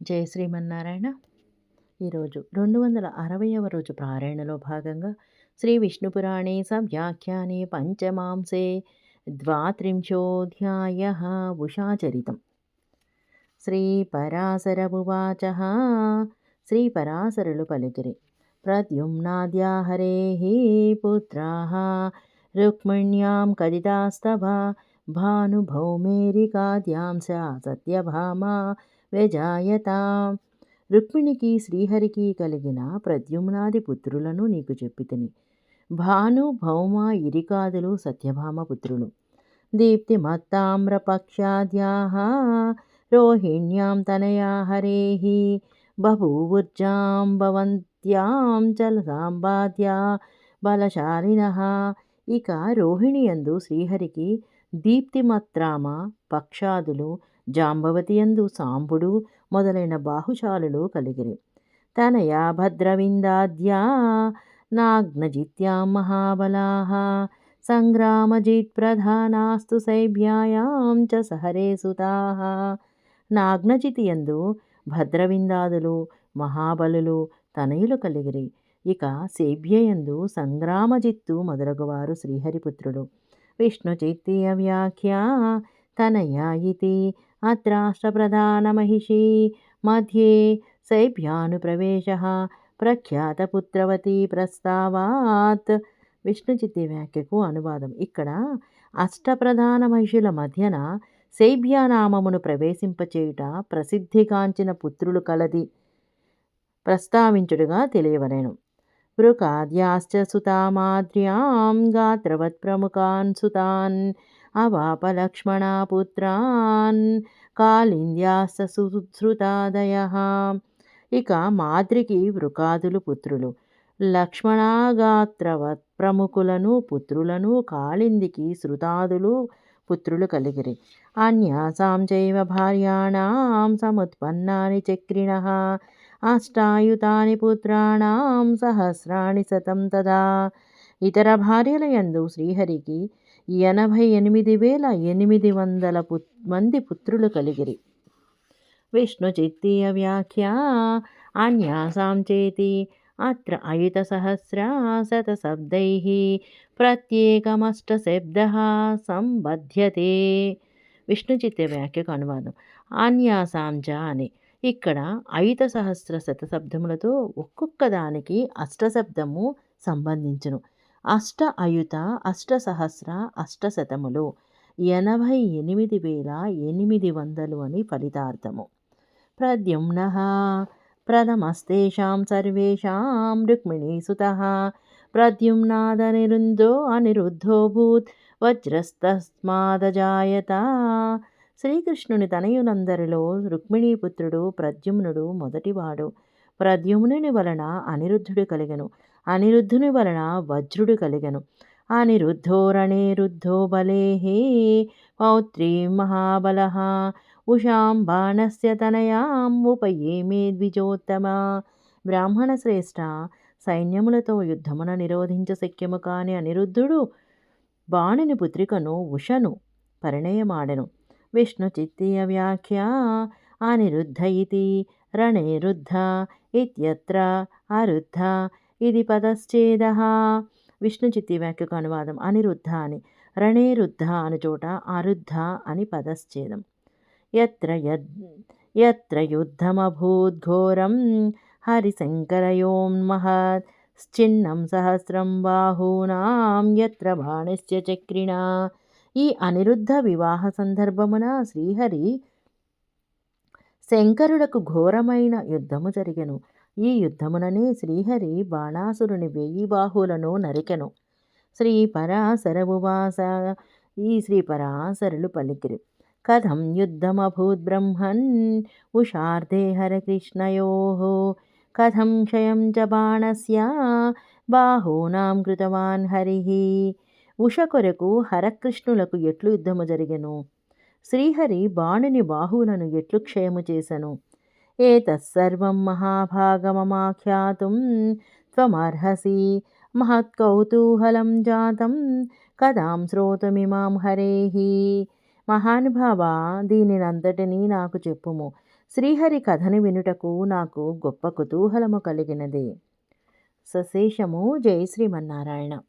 జయ శ్రీమన్నారాయణ. ఈరోజు 260వ రోజు పారాయణలో భాగంగా శ్రీ విష్ణుపురాణే సవ్యాఖ్యానే పంచమాంసే ద్వాత్రింశోऽధ్యాయः ఉషాచరితం. శ్రీపరాశరమువాచ. శ్రీపరాశరులు పలికిరి. ప్రద్యుమ్నాద్యా హరేః పుత్రాः రుక్మిణ్యాం కదితాస్తవ భానుభౌమేరికాద్యాం సత్యభామా వ్యజాయతాం. రుక్మిణికి శ్రీహరికి కలిగిన ప్రద్యుమ్నాది పుత్రులను నీకు చెప్పితిని. భాను భౌమ ఇరికాదులు సత్యభామ పుత్రులు. దీప్తిమత్తామ్రపక్ష్యాద్యాః రోహిణ్యాం తనయా హరేః బభూవుర్జాంబవంత్యాం చలసాంబాద్యా బలశాలినః. ఇక రోహిణియందు శ్రీహరికి దీప్తిమత్రామ పక్షాదులు, జాంబవతియందు సాంబుడు మొదలైన బాహుశాలులు కలిగిరి. తనయా భద్రవిందాద్యా నాగ్నజిత్యాం మహాబలాః సంగ్రామజిత్ ప్రధానాస్తు శైభ్యాయాం చ సహరే సుతాః. నాగ్నజితియందు భద్రవిందాదులు మహాబలులు తనయులు కలిగిరి. ఇక శైభ్యయందు సంగ్రామజిత్తు మొదలగువారు శ్రీహరిపుత్రులు. విష్ణుచిత్తీయ వ్యాఖ్యా తనయా ఇతి అత్రాష్ట్రప్రధానమహిషీ మధ్యే శైభ్యానుప్రవేశః ప్రఖ్యాతపుత్రవతీ ప్రస్తావాత్. విష్ణుచిత్తి వ్యాఖ్యకు అనువాదం. ఇక్కడ అష్టప్రధాన మహిషుల మధ్యన శైభ్యానామమును ప్రవేశింపచేయుట ప్రసిద్ధిగాంచిన పుత్రులు కలది ప్రస్తావించుడుగా తెలియవలెను. వృకాద్యాశ్చ సుతామాద్ర్యాం గాత్రవత్ ప్రముఖాన్ సుతాన్ అవాపలక్ష్మణాపుత్రాన్ కాళింద్యాశ్చ సుశ్రుతాదయః. ఇక మాద్రికి వృకాదులు పుత్రులు, లక్ష్మణాగాత్రవత్ ప్రముఖులను పుత్రులను, కాళిందికి శృతాదులు పుత్రులు కలిగిరి. అన్యాసాం చైవ భార్యాణాం సముత్పన్నాని చక్రిణః అష్టాయుతాని పుత్రాణాం సహస్రాణి శతం తదా. ఇతర భార్యల యందు శ్రీహరికి 88,800 మంది పుత్రులు కలిగిరి. విష్ణుచిత్తీయ వ్యాఖ్యా అన్యాసాం చేతి అత్ర అయుత సహస్ర శతశబ్దైః ప్రత్యేకమష్టశబ్దః సంబధ్యతే. విష్ణుచిత్త వ్యాఖ్యకు అనువాదం. అన్యాసాంచ అని ఇక్కడ అయుత సహస్ర శతశబ్దములతో ఒక్కొక్క దానికి అష్టశబ్దము సంబంధించును. అష్ట అయుత అష్టసహస్ర అష్టశతములు 88,800 అని ఫలితార్థము. ప్రద్యుమ్నః ప్రథమస్తేషాం సర్వేషాం రుక్మిణీసుతః ప్రద్యుమ్నాదనిరుద్ధోऽభూత్ వజ్రస్తస్మాదజాయత. శ్రీకృష్ణుని తనయులందరిలో రుక్మిణీపుత్రుడు ప్రద్యుమ్నుడు మొదటివాడు. ప్రద్యుమ్నుని వలన అనిరుద్ధుడు కలిగెను. అనిరుద్ధుని వలన వజ్రుడు కలిగెను. అనిరుద్ధోరణేరుద్ధో బలేః పౌత్రీం మహాబలః ఉషాం బాణస్య తనయాం ఉపయేమే ద్విజోత్తమ. బ్రాహ్మణ శ్రేష్ఠ సైన్యములతో యుద్ధమున నిరోధించ శక్యము కాని అనిరుద్ధుడు బాణుని పుత్రికను ఉషను పరిణయమాడెను. విష్ణుచిత్తీయ వ్యాఖ్యా అనిరుద్ధ ఇతి రణేరుద్ధ ఇత్యత్ర అరుద్ధ ఇది పదశ్చేదః. విష్ణుచిత్తి వ్యాఖ్యకు అనువాదం. అనిరుద్ధ అని రణేరుద్ధ అను చోట అరుద్ధ అని పదశ్చేదం. యత్ర యుద్ధమభూద్ఘోరం హరిశంకరయోన్మహత్ శ్చిన్నం సహస్రం బాహూనాం యత్ర బాణశ్చ చక్రిణా. ఈ అనిరుద్ధ వివాహ సందర్భమున శ్రీహరి శంకరులకు ఘోరమైన యుద్ధము జరిగెను. ఈ యుద్ధముననే శ్రీహరి బాణాసురుని 1000 బాహువులను నరికెను. శ్రీపరాశరమువాచ. ఈ శ్రీపరాశరులు పలికిరి. కథం యుద్ధమభూత్ బ్రహ్మన్ ఉషార్ధే హరకృష్ణయోః కథం క్షయం చ బాణస్య బాహూనాం కృతవాన్ హరిః. ఉష కొరకు హరకృష్ణులకు ఎట్లు యుద్ధము జరిగెను? శ్రీహరి బాణుని బాహువులను ఎట్లు క్షయము చేసెను? ఏతత్సర్వం మహాభాగమమాఖ్యాతుం త్వమర్హసి మహత్కౌతూహలం జాతం కథాం శ్రోతుమిమాం హరేః. మహానుభావ, దీనినంతటినీ నాకు చెప్పుము. శ్రీహరి కథని వినుటకు నాకు గొప్ప కుతూహలము కలిగినది. సశేషము. జై శ్రీమన్నారాయణ.